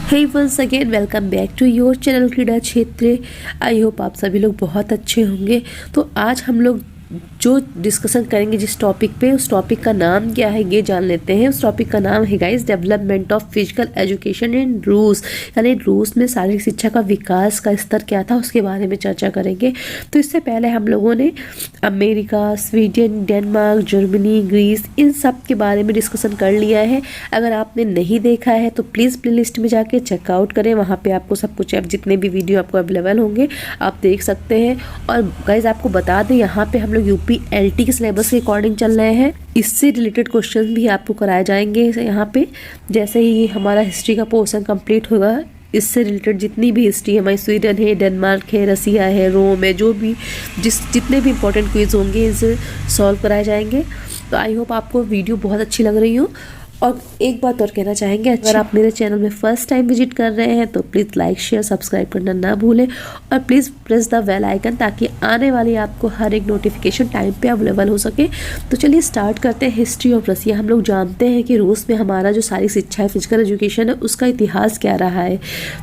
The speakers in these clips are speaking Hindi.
Hey once again welcome back to your channel क्रीड़ा क्षेत्र। आई होप आप सभी लोग बहुत अच्छे होंगे। तो आज हम लोग जो डिस्कशन करेंगे जिस टॉपिक पे, उस टॉपिक का नाम क्या है ये जान लेते हैं। उस टॉपिक का नाम है guys development of physical education in रूस, यानी रूस में शारीरिक शिक्षा का विकास का स्तर क्या था उसके बारे में चर्चा करेंगे। तो इससे पहले हम लोगों ने America, Sweden, Denmark, Germany, Greece, इन सब के बारे में डिस्कशन कर लिया है। अगर आपने नहीं देखा है तो प्लीज़ प्लेलिस्ट में जाके चेकआउट करें, वहाँ पे आपको सब कुछ जितने भी वीडियो आपको अवेलेबल होंगे आप देख सकते हैं। और गाइज आपको बता दें यहाँ पे हम लोग UPLT के सिलेबस के अकॉर्डिंग चल रहे हैं। इससे रिलेटेड क्वेश्चन भी आपको कराए जाएंगे यहाँ पे। जैसे ही हमारा हिस्ट्री का पोर्शन कंप्लीट होगा, इससे रिलेटेड जितनी भी हिस्ट्री हमारी स्वीडन है, डेनमार्क है, रसिया है, रोम है, जो भी जितने भी इंपॉर्टेंट क्विज होंगे इनसे सॉल्व कराए जाएंगे। तो आई होप आपको वीडियो बहुत अच्छी लग रही हो। और एक बात और कहना चाहेंगे, अगर आप मेरे चैनल में फर्स्ट टाइम विजिट कर रहे हैं तो प्लीज़ लाइक शेयर सब्सक्राइब करना ना भूलें और please press the bell icon ताकि आने वाली आपको हर एक नोटिफिकेशन टाइम पे अवेलेबल हो सके। तो चलिए स्टार्ट करते हैं। History of Russia. हम लोग जानते हैं कि रूस में हमारा जो सारी शिक्षा है, फिजिकल एजुकेशन है, उसका इतिहास क्या रहा है।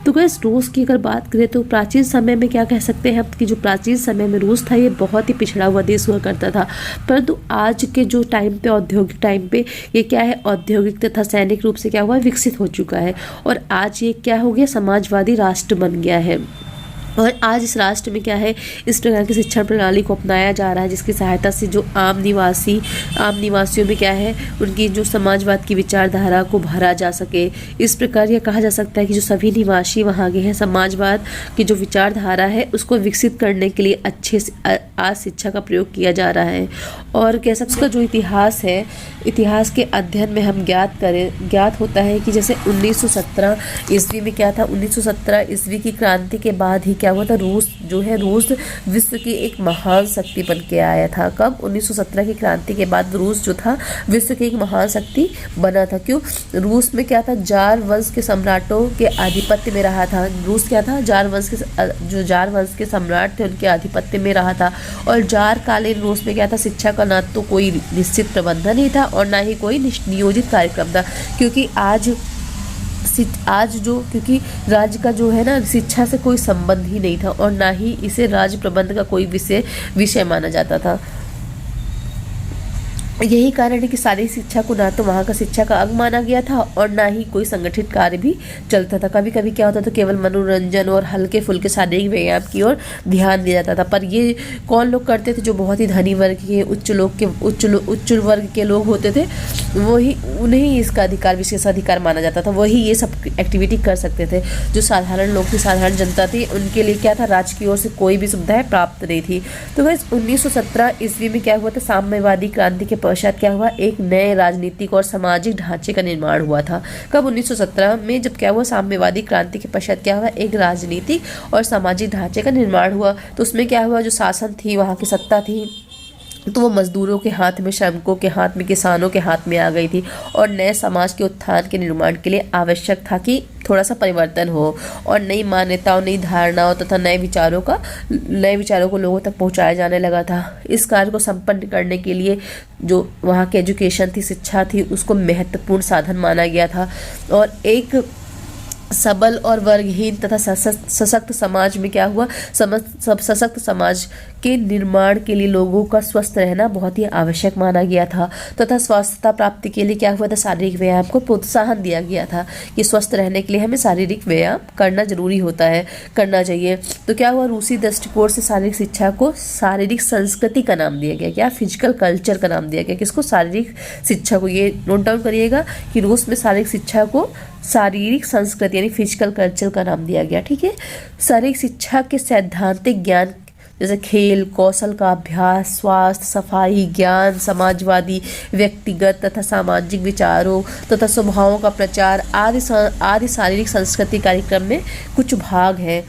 तो गैस रूस की अगर बात करें तो प्राचीन समय में क्या कह सकते हैं हम कि जो प्राचीन समय में रूस था ये बहुत ही पिछड़ा हुआ देश हुआ करता था। परंतु आज के जो टाइम पे, औद्योगिक टाइम पे, ये क्या है, औद्योगिक तथा सैनिक रूप से क्या हुआ, विकसित हो चुका है। और आज ये क्या हो गया, समाजवादी राष्ट्र बन गया है। और आज इस राष्ट्र में क्या है, इस प्रकार की शिक्षा प्रणाली को अपनाया जा रहा है जिसकी सहायता से जो आम निवासियों में क्या है, उनकी जो समाजवाद की विचारधारा को भरा जा सके। इस प्रकार यह कहा जा सकता है कि जो सभी निवासी वहाँ के हैं, समाजवाद की जो विचारधारा है उसको विकसित करने के लिए अच्छे से आज शिक्षा का प्रयोग किया जा रहा है। और कह सकते उसका जो इतिहास है, इतिहास के अध्ययन में हम ज्ञात होता है कि जैसे 1917 ईस्वी में क्या था, 1917 ईस्वी की क्रांति के बाद ही क्या हुआ था, रूस विश्व की एक महान शक्ति बन के आया था। कब? 1917 की क्रांति के बाद रूस जो था विश्व की एक महान शक्ति बना था। क्यों? रूस में क्या था, जार वंश के सम्राटों के आधिपत्य में रहा था। रूस क्या था, जार वंश के सम्राट थे उनके आधिपत्य में रहा था। और जार कालीन रूस में क्या था, शिक्षा का ना तो कोई निश्चित प्रबंधन ही था और ना ही कोई नियोजित कार्यक्रम था। क्योंकि क्योंकि राज्य का जो है ना, शिक्षा से कोई संबंध ही नहीं था और ना ही इसे राज्य प्रबंध का कोई विषय माना जाता था। यही कारण है कि सारी शिक्षा को ना तो वहाँ का शिक्षा का अंग माना गया था और ना ही कोई संगठित कार्य भी चलता था। कभी कभी क्या होता था, केवल मनोरंजन और हल्के फुल्के शारीरिक व्यायाम की ओर ध्यान दिया जाता था। पर ये कौन लोग करते थे, जो बहुत ही धनी वर्ग के, उच्च वर्ग के लोग होते थे, वही उन्हें इसका अधिकार, विशेषाधिकार माना जाता था। वही ये सब एक्टिविटी कर सकते थे। जो साधारण लोग थी, साधारण जनता थी, उनके लिए क्या था, राज्य की ओर से कोई भी सुविधाएं प्राप्त नहीं थी। तो वह 1917 ईस्वी में क्या हुआ था, साम्यवादी क्रांति के पश्चात क्या हुआ, एक नए राजनीतिक और सामाजिक ढांचे का निर्माण हुआ था। कब? 1917 में जब क्या हुआ, साम्यवादी क्रांति के पश्चात क्या हुआ, एक राजनीतिक और सामाजिक ढांचे का निर्माण हुआ। तो उसमें क्या हुआ, जो शासन थी, वहाँ की सत्ता थी, तो वो मजदूरों के हाथ में, श्रमिकों के हाथ में, किसानों के हाथ में आ गई थी। और नए समाज के उत्थान के निर्माण के लिए आवश्यक था कि थोड़ा सा परिवर्तन हो और नई मान्यताओं, नई धारणाओं तथा नए विचारों को लोगों तक पहुंचाया जाने लगा था। इस कार्य को संपन्न करने के लिए जो वहाँ की एजुकेशन थी, शिक्षा थी, उसको महत्वपूर्ण साधन माना गया था। और एक सबल और वर्गहीन तथा सशक्त समाज में क्या हुआ, सशक्त समाज के निर्माण के लिए लोगों का स्वस्थ रहना बहुत ही आवश्यक माना गया था। तथा स्वास्थ्यता प्राप्ति के लिए क्या हुआ था, शारीरिक व्यायाम को प्रोत्साहन दिया गया था कि स्वस्थ रहने के लिए हमें शारीरिक व्यायाम करना जरूरी होता है, करना चाहिए। तो क्या हुआ, रूसी दृष्टिकोण से शारीरिक शिक्षा को शारीरिक संस्कृति का नाम दिया गया। क्या? फिजिकल कल्चर का नाम दिया गया। किसको? शारीरिक शिक्षा को। ये नोट डाउन करिएगा कि रूस में शारीरिक शिक्षा को शारीरिक संस्कृति यानी फिजिकल कल्चर का नाम दिया गया। ठीक है। शारीरिक शिक्षा के सैद्धांतिक ज्ञान जैसे खेल, कौशल का अभ्यास, स्वास्थ्य, सफाई, ज्ञान, समाजवादी, व्यक्तिगत तथा सामाजिक विचारों तथा स्वभावों का प्रचार आदि शारीरिक संस्कृति कार्यक्रम में कुछ भाग हैं।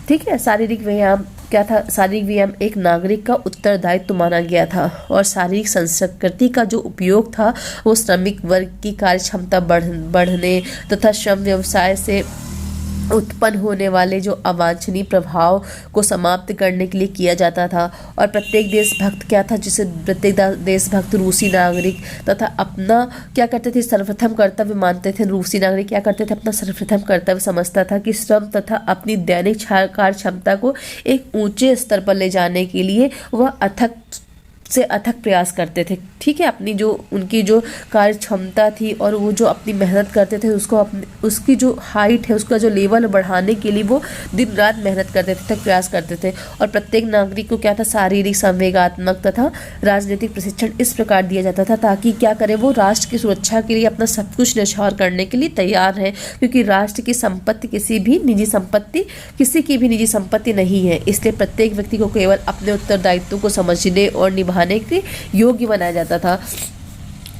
ठीक है। शारीरिक व्यायाम क्या था, शारीरिक व्यायाम एक नागरिक का उत्तरदायित्व माना गया था। और शारीरिक संस्कृति का जो उपयोग था वो श्रमिक वर्ग की कार्य क्षमता बढ़ने तथा श्रम व्यवसाय से उत्पन्न होने वाले जो अवांछनीय प्रभाव को समाप्त करने के लिए किया जाता था। और प्रत्येक देशभक्त क्या था, जिसे प्रत्येक देशभक्त रूसी नागरिक तथा अपना क्या करते थे, सर्वप्रथम कर्तव्य मानते थे। रूसी नागरिक क्या करते थे, अपना सर्वप्रथम कर्तव्य समझता था कि श्रम तथा अपनी दैनिक कार्य क्षमता को एक ऊंचे स्तर पर ले जाने के लिए वह अथक से अथक प्रयास करते थे। ठीक है, अपनी जो उनकी जो कार्य क्षमता थी और वो जो अपनी मेहनत करते थे उसको उसकी जो हाइट है, उसका जो लेवल बढ़ाने के लिए वो दिन रात मेहनत करते थे, तक प्रयास करते थे। और प्रत्येक नागरिक को क्या था, शारीरिक, संवेगात्मक तथा राजनीतिक प्रशिक्षण इस प्रकार दिया जाता था ताकि क्या करे, वो राष्ट्र की सुरक्षा के लिए अपना सब कुछ न्यौछावर करने के लिए तैयार है, क्योंकि राष्ट्र की संपत्ति किसी की भी निजी संपत्ति नहीं है। इसलिए प्रत्येक व्यक्ति को केवल अपने उत्तरदायित्वों को समझने और निभाने के योग्य बनाया जाता था।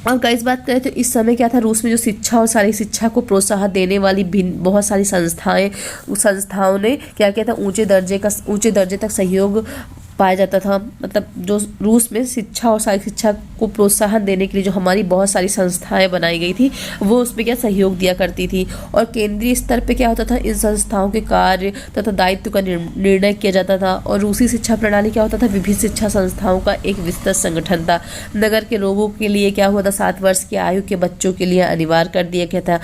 और गाइस बात करें तो इस समय क्या था, रूस में जो शिक्षा और शारीरिक शिक्षा को प्रोत्साहन देने वाली बहुत सारी संस्थाओं ने क्या किया था, ऊंचे दर्जे तक सहयोग पाया जाता था। मतलब जो रूस में शिक्षा और शारीरिक शिक्षा को प्रोत्साहन देने के लिए जो हमारी बहुत सारी संस्थाएं बनाई गई थी, वो उसमें क्या सहयोग दिया करती थी। और केंद्रीय स्तर पे क्या होता था, इन संस्थाओं के कार्य तथा दायित्व का निर्णय किया जाता था। और रूसी शिक्षा प्रणाली क्या होता था, विभिन्न शिक्षा संस्थाओं का एक विस्तृत संगठन था। नगर के लोगों के लिए क्या हुआ था, 7 वर्ष की आयु के बच्चों के लिए अनिवार्य कर दिया गया था।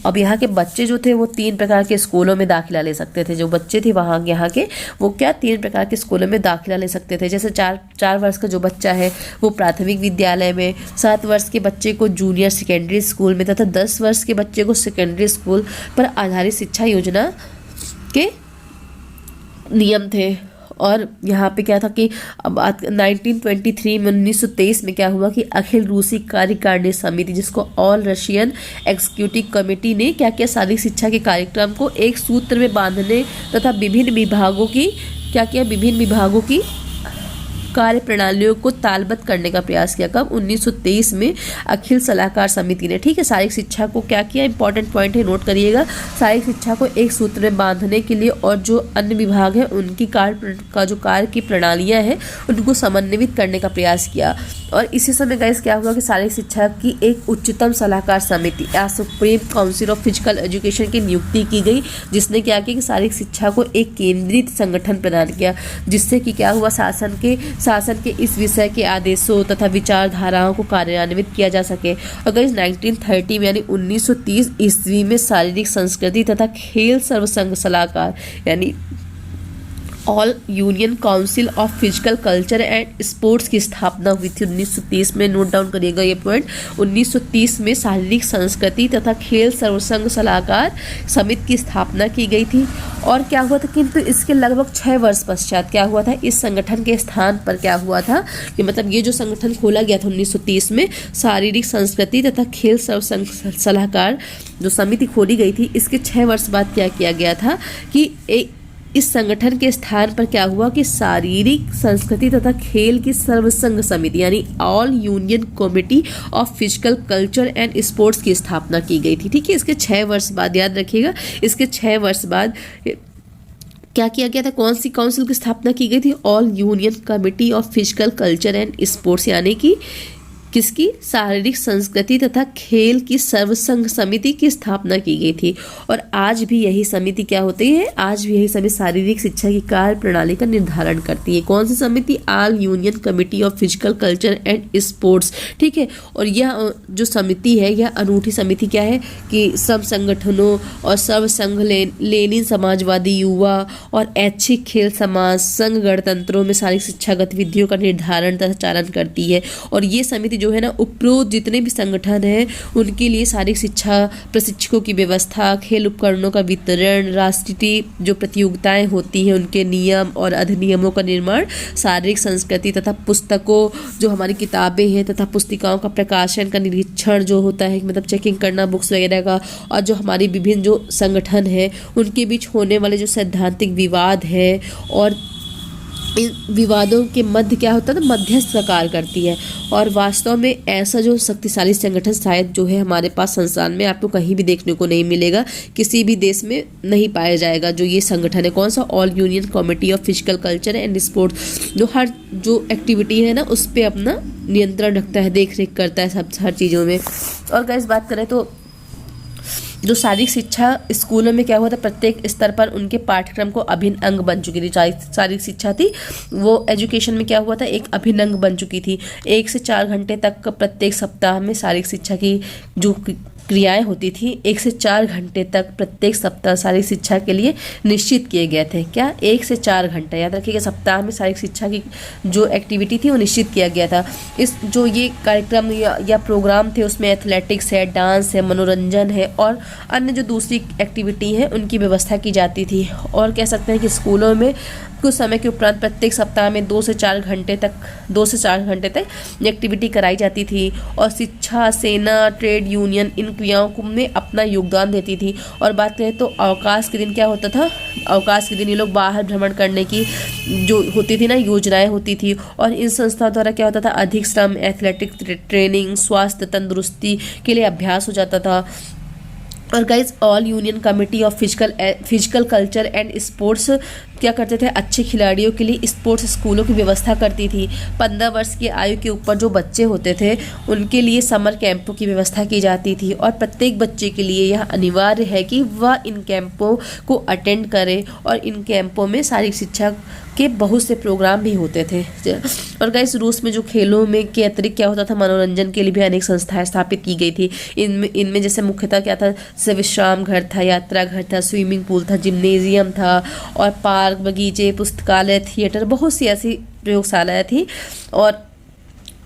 अब यहाँ के बच्चे जो थे वो 3 प्रकार के स्कूलों में दाखिला ले सकते थे। जो बच्चे थे वहाँ यहाँ के वो क्या 3 प्रकार के स्कूलों में दाखिला ले सकते थे। जैसे 4 वर्ष का जो बच्चा है वो प्राथमिक विद्यालय में, 7 वर्ष के बच्चे को जूनियर सेकेंडरी स्कूल में तथा 10 वर्ष के बच्चे को सेकेंडरी स्कूल पर आधारित शिक्षा योजना के नियम थे। और यहाँ पे क्या था कि अब 1923 में 1923 में क्या हुआ कि अखिल रूसी कार्यकारिणी समिति, जिसको ऑल रशियन एग्जीक्यूटिव कमेटी ने क्या किया, शारीरिक शिक्षा के कार्यक्रम को एक सूत्र में बांधने तथा विभिन्न विभागों की कार्य प्रणालियों को तालबद्ध करने का प्रयास किया। कब, 1923 में अखिल सलाहकार समिति ने। ठीक है, शारीरिक शिक्षा को क्या किया, इंपॉर्टेंट पॉइंट है, नोट करिएगा। शारीरिक शिक्षा को एक सूत्र में बांधने के लिए और जो अन्य विभाग है उनकी कार्य की प्रणालियां हैं उनको समन्वित करने का प्रयास किया। और इसी समय गाइस क्या हुआ कि शारीरिक शिक्षा की एक उच्चतम सलाहकार समिति या supreme council of physical education की नियुक्ति की गई, जिसने क्या किया कि शारीरिक शिक्षा को एक केंद्रित संगठन प्रदान किया, जिससे कि क्या हुआ, शासन के इस विषय के आदेशों तथा विचारधाराओं को कार्यान्वित किया जा सके। अगर इस 1930 में यानी 1930 ईस्वी में शारीरिक संस्कृति तथा खेल सर्वसंघ सलाहकार यानी all union council of physical culture and sports की स्थापना हुई थी 1930 में। नोट डाउन करिएगा ये पॉइंट। 1930 में शारीरिक संस्कृति तथा खेल सर्वसंघ सलाहकार समिति की स्थापना की गई थी। और क्या हुआ था, किंतु इसके लगभग 6 वर्ष पश्चात क्या हुआ था, इस संगठन के स्थान पर क्या हुआ था कि मतलब ये जो संगठन खोला गया था 1930 में, शारीरिक संस्कृति तथा खेल सर्वसंघ सलाहकार जो समिति खोली गई थी, इसके 6 वर्ष बाद क्या किया गया था कि इस संगठन के स्थान पर क्या हुआ कि शारीरिक संस्कृति तथा खेल की सर्वसंघ समिति यानी all union committee of physical culture and sports की स्थापना की गई थी। ठीक है, इसके 6 वर्ष बाद, याद रखिएगा, इसके 6 वर्ष बाद क्या किया गया था, कौन सी काउंसिल की स्थापना की गई थी, all union committee of physical culture and sports यानी कि किसकी, शारीरिक संस्कृति तथा खेल की सर्वसंघ समिति की स्थापना की गई थी। और आज भी यही समिति क्या होती है, आज भी यही समिति शारीरिक शिक्षा की कार्य प्रणाली का निर्धारण करती है। कौन सी समिति, all union committee of physical culture and sports. ठीक है, और यह जो समिति है, यह अनूठी समिति क्या है कि सब संगठनों और सर्व संघ लेनिन समाजवादी युवा और ऐच्छिक खेल समाज संघ गणतंत्रों में शारीरिक शिक्षा गतिविधियों का निर्धारण तथा चालन करती है। और ये समिति जो है ना, उपरोक्त जितने भी संगठन हैं उनके लिए शारीरिक शिक्षा प्रशिक्षकों की व्यवस्था, खेल उपकरणों का वितरण, राष्ट्रीय जो प्रतियोगिताएं होती हैं उनके नियम और अधिनियमों का निर्माण, शारीरिक संस्कृति तथा पुस्तकों जो हमारी किताबें हैं तथा पुस्तिकाओं का प्रकाशन का निरीक्षण जो होता है, मतलब चेकिंग करना बुक्स वगैरह का, और जो हमारी विभिन्न जो संगठन है उनके बीच होने वाले जो सैद्धांतिक विवाद है और इन विवादों के मध्य क्या होता है ना, मध्यस्थ का कार्य करती है। और वास्तव में ऐसा जो शक्तिशाली संगठन शायद जो है हमारे पास संसार में आपको कहीं भी देखने को नहीं मिलेगा, किसी भी देश में नहीं पाया जाएगा जो ये संगठन है। कौन सा, all union committee of physical culture and sports, जो हर जो एक्टिविटी है ना उस पर अपना नियंत्रण रखता है, देख रेख करता है सब हर चीज़ों में। और गाइस बात करें तो जो शारीरिक शिक्षा स्कूलों में क्या हुआ था, प्रत्येक स्तर पर उनके पाठ्यक्रम को अभिन्न अंग बन चुकी थी। शारीरिक शिक्षा थी वो एजुकेशन में क्या हुआ था, एक अभिन्न अंग बन चुकी थी। 1 से 4 घंटे तक प्रत्येक सप्ताह में शारीरिक शिक्षा की जो क्रियाएं होती थी 1 से 4 घंटे तक प्रत्येक सप्ताह शारीरिक शिक्षा के लिए निश्चित किए गए थे। क्या, 1 से 4 घंटा, याद रखिएगा, सप्ताह में शारीरिक शिक्षा की जो एक्टिविटी थी वो निश्चित किया गया था। इस जो ये कार्यक्रम या प्रोग्राम थे उसमें एथलेटिक्स है, डांस है, मनोरंजन है और अन्य जो दूसरी एक्टिविटी है उनकी व्यवस्था की जाती थी। और कह सकते हैं कि स्कूलों में कुछ समय के उपरांत प्रत्येक सप्ताह में 2 से 4 घंटे तक एक्टिविटी कराई जाती थी। और शिक्षा, सेना, ट्रेड यूनियन इन क्रियाओं में अपना योगदान देती थी। और बात करें तो अवकाश के दिन क्या होता था, अवकाश के दिन ये लोग बाहर भ्रमण करने की जो होती थी ना योजनाएं होती थी। और इन संस्थाओं द्वारा क्या होता था, अधिक श्रम, एथलेटिक्स ट्रेनिंग, स्वास्थ्य, तंदुरुस्ती के लिए अभ्यास हो जाता था। और guys all union committee of physical culture and sports क्या करते थे, अच्छे खिलाड़ियों के लिए स्पोर्ट्स स्कूलों की व्यवस्था करती थी। 15 वर्ष की आयु के ऊपर जो बच्चे होते थे उनके लिए समर कैंपों की व्यवस्था की जाती थी। और प्रत्येक बच्चे के लिए यह अनिवार्य है कि वह इन कैंपों को अटेंड करे। और इन कैंपों में शारीरिक शिक्षा के बहुत से प्रोग्राम भी होते थे। और गाइस रूस में जो खेलों में के अतिरिक्त क्या होता था, मनोरंजन के लिए भी अनेक संस्थाएं स्थापित की गई थी। इनमें जैसे मुख्यतः क्या था, जैसे विश्राम घर था, यात्रा घर था, स्विमिंग पूल था, जिम्नेजियम था और पार्क, बगीचे, पुस्तकालय, थिएटर, बहुत सी ऐसी प्रयोगशालाएं थी। और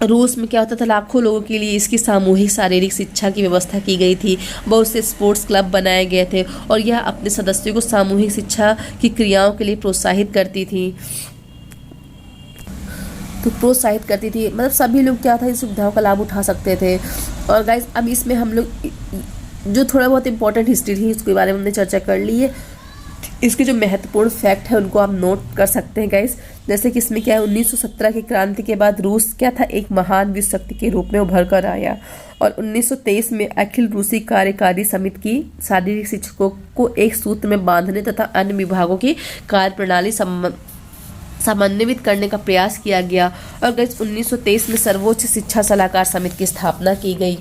रूस में क्या होता था, लाखों लोगों के लिए इसकी सामूहिक शारीरिक शिक्षा की व्यवस्था की गई थी। बहुत से स्पोर्ट्स क्लब बनाए गए थे और यह अपने सदस्यों को सामूहिक शिक्षा की क्रियाओं के लिए प्रोत्साहित करती थी। मतलब सभी लोग क्या था, इन सुविधाओं का लाभ उठा सकते थे। और गाइस अब इसमें हम लोग जो थोड़ा बहुत इंपॉर्टेंट हिस्ट्री थी उसके बारे में हमने चर्चा कर ली है। इसके जो महत्वपूर्ण फैक्ट है उनको आप नोट कर सकते हैं गाइस। जैसे कि इसमें क्या है, 1917 की क्रांति के बाद रूस क्या था, एक महान विश्व शक्ति के रूप में उभर कर आया। और 1923 में अखिल रूसी कार्यकारी समिति की शारीरिक शिक्षकों को एक सूत्र में बांधने तथा अन्य विभागों की कार्यप्रणाली समन्वित करने का प्रयास किया गया। और गाइस 1923 में सर्वोच्च शिक्षा सलाहकार समिति की स्थापना की गई।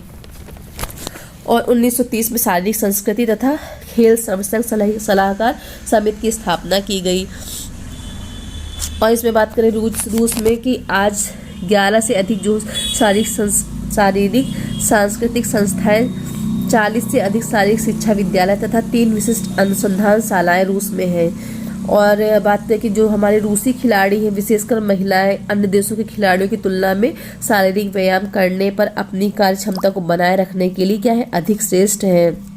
और 1930 में शारीरिक संस्कृति तथा खेल संरक्षक सलाहकार समिति की स्थापना की गई। और इसमें बात करें रूस में कि आज 11 से अधिक जो शारीरिक सांस्कृतिक संस्थाएं, 40 से अधिक शारीरिक शिक्षा विद्यालय तथा 3 विशिष्ट अनुसंधान शालाएं रूस में हैं। और बात करें कि जो हमारे रूसी खिलाड़ी हैं, विशेषकर महिलाएं, अन्य देशों के खिलाड़ियों की तुलना में शारीरिक व्यायाम करने पर अपनी कार्य क्षमता को बनाए रखने के लिए क्या है, अधिक श्रेष्ठ हैं।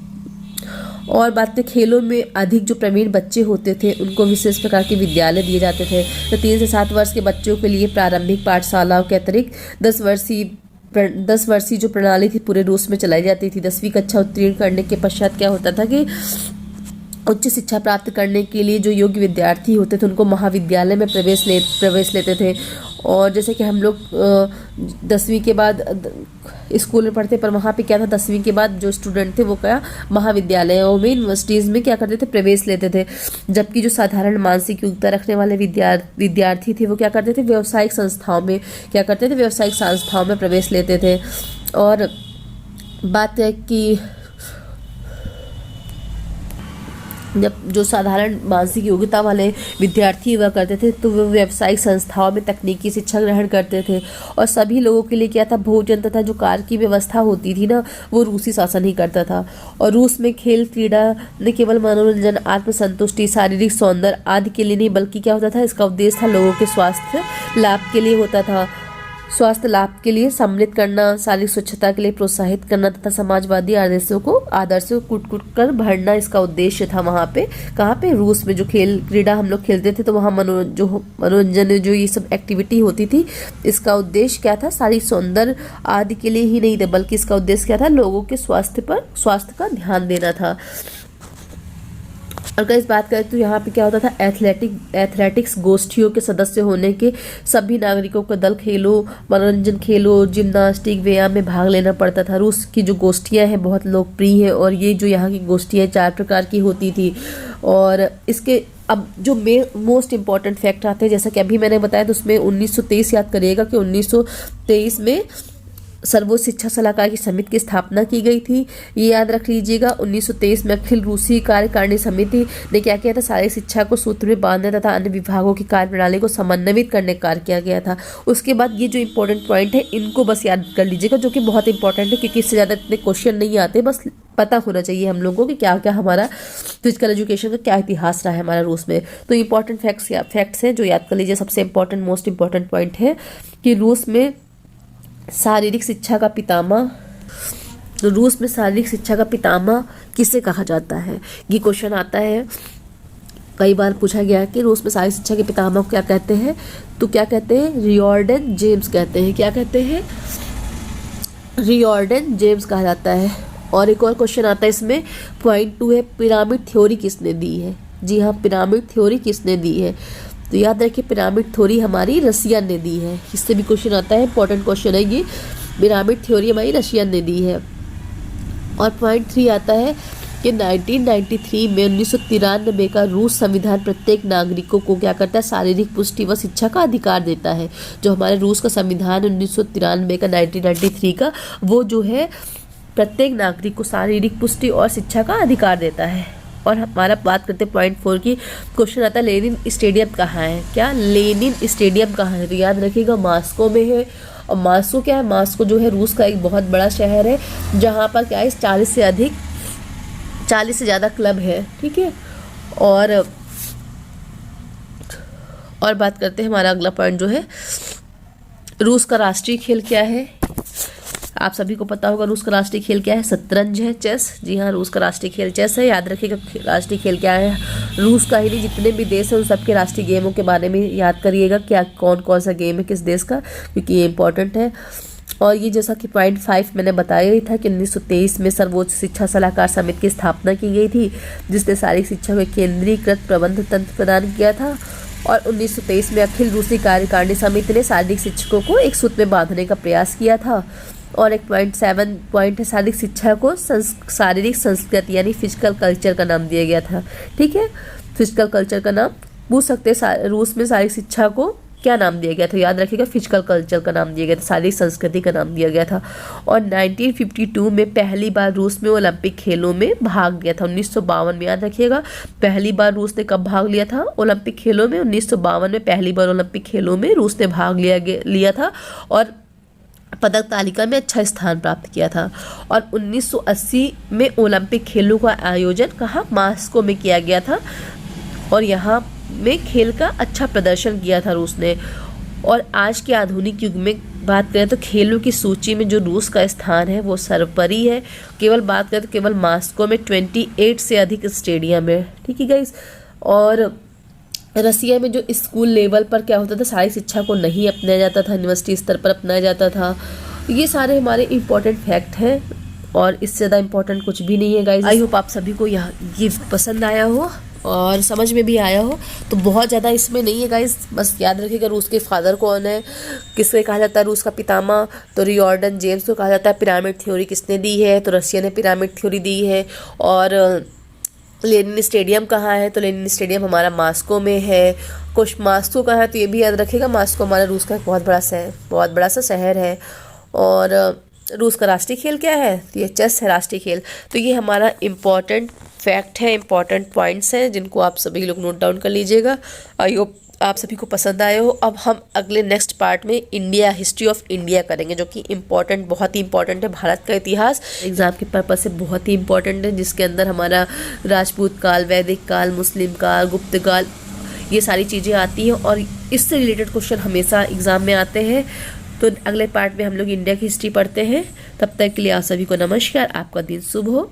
और बात करें खेलों में अधिक जो प्रवीण बच्चे होते थे उनको विशेष प्रकार के विद्यालय दिए जाते थे। तो 3 से 7 वर्ष के बच्चों के लिए प्रारंभिक पाठशालाओं के अतिरिक्त 10 वर्षीय जो प्रणाली थी पूरे रूस में चलाई जाती थी। 10वीं कक्षा उत्तीर्ण करने के पश्चात क्या होता था कि उच्च शिक्षा प्राप्त करने के लिए जो योग्य विद्यार्थी होते थे उनको महाविद्यालय में प्रवेश लेते थे। और जैसे कि हम लोग 10वीं के बाद स्कूल में पढ़ते, पर वहाँ पे क्या था, 10वीं के बाद जो स्टूडेंट थे वो क्या महाविद्यालयों में, यूनिवर्सिटीज़ में क्या करते थे, प्रवेश लेते थे। जबकि जो साधारण मानसिक योग्यता रखने वाले विद्यार्थी थे वो क्या करते थे, व्यावसायिक संस्थाओं में प्रवेश लेते थे। और बात है कि जब जो साधारण मानसिक योग्यता वाले विद्यार्थी हुआ करते थे तो वे व्यावसायिक संस्थाओं में तकनीकी शिक्षा ग्रहण करते थे। और सभी लोगों के लिए क्या था, भोजन तथा जो कार्य की व्यवस्था होती थी ना वो रूसी शासन ही करता था। और रूस में खेल क्रीड़ा न केवल मनोरंजन, आत्मसंतुष्टि, शारीरिक सौंदर्य आदि के लिए नहीं बल्कि क्या होता था, इसका उद्देश्य था लोगों के स्वास्थ्य लाभ के लिए होता था। स्वास्थ्य लाभ के लिए सम्मिलित करना, शारीरिक स्वच्छता के लिए प्रोत्साहित करना तथा समाजवादी आदर्शों को कूट कर भरना इसका उद्देश्य था। वहाँ पे कहाँ पे, रूस में जो खेल क्रीड़ा हम लोग खेलते थे तो वहाँ मनोरंजन जो ये सब एक्टिविटी होती थी इसका उद्देश्य क्या था, शारीरिक सौंदर्य आदि के लिए ही नहीं था बल्कि इसका उद्देश्य क्या था, लोगों के स्वास्थ्य का ध्यान देना था। अगर इस बात करें तो यहाँ पे क्या होता था, एथलेटिक्स गोष्ठियों के सदस्य होने के सभी नागरिकों को दल खेलों, मनोरंजन खेलों, जिम्नास्टिक, व्यायाम में भाग लेना पड़ता था। रूस की जो गोष्ठियाँ हैं बहुत लोकप्रिय हैं और ये जो यहाँ की गोष्ठियाँ 4 प्रकार की होती थी। और इसके अब जो मोस्ट इम्पॉर्टेंट फैक्ट आते हैं, जैसा कि अभी मैंने बताया, तो उसमें 1923 याद करिएगा कि 1923 में सर्वोच्च शिक्षा सलाहकार की समिति की स्थापना की गई थी, ये याद रख लीजिएगा। 1923 में अखिल रूसी कार्यकारिणी समिति ने क्या किया था, शारीरिक शिक्षा को सूत्र में बांधने तथा अन्य विभागों की कार्यप्रणाली को समन्वित करने का कार्य किया गया था। उसके बाद ये जो इंपॉर्टेंट पॉइंट है इनको बस याद कर लीजिएगा, जो कि बहुत इंपॉर्टेंट है, क्योंकि इससे ज़्यादा इतने क्वेश्चन नहीं आते, बस पता होना चाहिए हम लोगों को कि क्या क्या हमारा फिजिकल एजुकेशन का क्या इतिहास रहा है हमारा रूस में। तो इंपॉर्टेंट फैक्ट्स हैं जो याद कर लीजिए। सबसे इंपॉर्टेंट मोस्ट इंपॉर्टेंट पॉइंट है कि रूस में शारीरिक शिक्षा का पितामह, रूस में शारीरिक शिक्षा का पितामह किसे कहा जाता है। ये क्वेश्चन आता है, कई बार पूछा गया है कि रूस में शारीरिक शिक्षा के पितामह को क्या कहते हैं, तो क्या कहते हैं, रियोर्डन जेम्स कहते हैं। क्या कहते हैं, रियोर्डन जेम्स कहा जाता है। और एक और क्वेश्चन आता है इसमें, पॉइंट 2 है, पिरामिड थ्योरी किसने दी है। जी हाँ, पिरामिड थ्योरी किसने दी है, तो याद रखिए पिरामिड थ्योरी हमारी रशियन ने दी है। इससे भी क्वेश्चन आता है, इंपॉर्टेंट क्वेश्चन है ये, पिरामिड थ्योरी हमारी रशियन ने दी है। और पॉइंट 3 आता है कि 1993 में 1993 का रूस संविधान प्रत्येक नागरिकों को क्या करता है, शारीरिक पुष्टि व शिक्षा का अधिकार देता है। जो हमारे रूस का संविधान 1993 का 1993 का, वो जो है प्रत्येक नागरिक को शारीरिक पुष्टि और शिक्षा का अधिकार देता है। और हमारा बात करते हैं पॉइंट 4 की, क्वेश्चन आता है लेनिन स्टेडियम कहाँ है। क्या, लेनिन स्टेडियम कहाँ है, तो याद रखिएगा मॉस्को में है। और मॉस्को क्या है, मॉस्को जो है रूस का एक बहुत बड़ा शहर है, जहाँ पर क्या है 40 से ज़्यादा क्लब है, ठीक है। और बात करते हैं हमारा अगला पॉइंट जो है, रूस का राष्ट्रीय खेल क्या है। आप सभी को पता होगा रूस का राष्ट्रीय खेल क्या है, शतरंज है, चेस। जी हाँ, रूस का राष्ट्रीय खेल चेस है। याद रखिएगा राष्ट्रीय खेल क्या है, रूस का ही नहीं जितने भी देश हैं उन सबके राष्ट्रीय गेमों के बारे में याद करिएगा, क्या कौन कौन सा गेम है किस देश का, क्योंकि ये इंपॉर्टेंट है। और ये जैसा कि पॉइंट 5 मैंने बताया ही था कि 1923 में सर्वोच्च शिक्षा सलाहकार समिति की स्थापना की गई थी, जिसने शारीरिक शिक्षा को केंद्रीकृत प्रबंध तंत्र प्रदान किया था। और 1923 में अखिल रूसी कार्यकारिणी समिति ने शारीरिक शिक्षकों को एक सूत्र में बांधने का प्रयास किया था। और एक पॉइंट 7 पॉइंट है, शारीरिक शिक्षा को शारीरिक संस्कृति यानी फिजिकल कल्चर का नाम दिया गया था, ठीक है। फिजिकल कल्चर का नाम पूछ सकते हैं, रूस में शारीरिक शिक्षा को क्या नाम दिया गया था, याद रखिएगा फिजिकल कल्चर का नाम दिया गया था, शारीरिक संस्कृति का नाम दिया गया था। और 1952 में पहली बार रूस में ओलंपिक खेलों में भाग लिया था। 1952 में, याद रखिएगा पहली बार रूस ने कब भाग लिया था, ओलंपिक खेलों में। 1952 में पहली बार ओलंपिक खेलों में रूस ने भाग लिया था और पदक तालिका में अच्छा स्थान प्राप्त किया था। और 1980 में ओलंपिक खेलों का आयोजन कहाँ, मॉस्को में किया गया था। और यहाँ में खेल का अच्छा प्रदर्शन किया था रूस ने। और आज के आधुनिक युग में बात करें तो खेलों की सूची में जो रूस का स्थान है वो सर्वोपरि है। केवल बात करें तो केवल मॉस्को में 28 से अधिक स्टेडियम है, ठीक है गाइस। और रसिया में जो स्कूल लेवल पर क्या होता था, शारीरिक शिक्षा को नहीं अपनाया जाता था, यूनिवर्सिटी स्तर पर अपनाया जाता था। ये सारे हमारे इंपॉर्टेंट फैक्ट हैं और इससे ज़्यादा इंपॉर्टेंट कुछ भी नहीं है गाइस। आई होप आप सभी को ये पसंद आया हो और समझ में भी आया हो। तो बहुत ज़्यादा इसमें नहीं है गाइस, बस याद रखिएगा रूस के फादर कौन है, किसको कहा जाता है रूस का पितामह, तो रियोर्डन जेम्स को कहा जाता है। पिरामिड थ्योरी किसने दी है, तो रशिया ने पिरामिड थ्योरी दी है। और लेनिन स्टेडियम कहाँ है, तो लेनिन स्टेडियम हमारा मॉस्को में है। कुछ मॉस्को का है तो ये भी याद रखिएगा, मॉस्को हमारा रूस का एक बहुत बड़ा सा शहर है। और रूस का राष्ट्रीय खेल क्या है, तो ये चेस है राष्ट्रीय खेल। तो ये हमारा इम्पॉर्टेंट फैक्ट है, इंपॉर्टेंट पॉइंट्स हैं जिनको आप सभी लोग नोट डाउन कर लीजिएगा। आई होप आप सभी को पसंद आए हो। अब हम अगले नेक्स्ट पार्ट में इंडिया, हिस्ट्री ऑफ इंडिया करेंगे, जो कि इम्पॉर्टेंट, बहुत ही इंपॉर्टेंट है। भारत का इतिहास एग्जाम के पर्पज से बहुत ही इंपॉर्टेंट है, जिसके अंदर हमारा राजपूत काल, वैदिक काल, मुस्लिम काल, गुप्त काल, ये सारी चीज़ें आती हैं और इससे रिलेटेड क्वेश्चन हमेशा एग्जाम में आते हैं। तो अगले पार्ट में हम लोग इंडिया की हिस्ट्री पढ़ते हैं। तब तक के लिए आप सभी को नमस्कार, आपका दिन शुभ हो।